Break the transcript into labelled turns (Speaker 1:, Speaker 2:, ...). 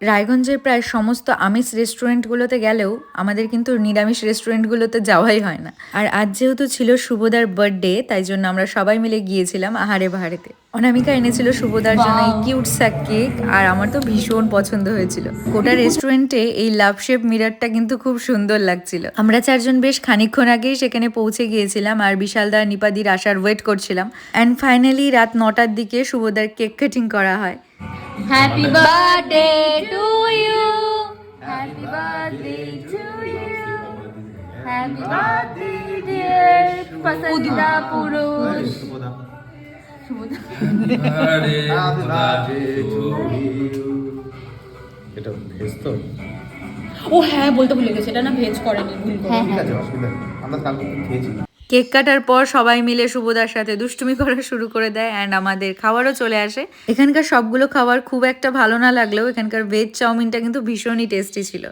Speaker 1: রায়গঞ্জের প্রায় সমস্ত আমিষ রেস্টুরেন্টগুলোতে গেলেও আমাদের কিন্তু নিরামিষ রেস্টুরেন্টগুলোতে যাওয়াই হয় না। আর আজ যেহেতু ছিল শুভদার বার্থডে, তাই জন্য আমরা সবাই মিলে গিয়েছিলাম আহারে বাহারেতে। অনামিকা এনেছিল শুভদার জন্য এই কিউট সা কেক, আর আমার তো ভীষণ পছন্দ হয়েছিল। গোটা রেস্টুরেন্টে এই লাভ শেপ মিররটা কিন্তু খুব সুন্দর লাগছিল। আমরা চারজন বেশ খানিকক্ষণ আগেই সেখানে পৌঁছে গিয়েছিলাম, আর বিশালদা নিপাদির আসার ওয়েট করছিলাম। অ্যান্ড ফাইনালি রাত 9টার দিকে শুভদার কেক কাটিং করা হয়।
Speaker 2: Happy birthday to you. Happy birthday to you. Happy birthday dear Pasantida Purush.
Speaker 3: এটা ভেজ তো?
Speaker 2: ও হ্যাঁ, বলতে ভুলে গেছে, এটা না ভেজ করেনি, ভুল করে।
Speaker 3: ঠিক আছে, অসুবিধা নেই, আমরা কালকে খেয়েছি।
Speaker 1: কেক কাটার পর সবাই মিলে শুভদার সাথে দুষ্টুমি করা শুরু করে দেয়, অ্যান্ড আমাদের খাবারও চলে আসে। এখানকার সবগুলো খাবার খুব একটা ভালো না লাগলেও এখানকার ভেজ চাউমিনটা কিন্তু ভীষণই টেস্টি ছিল।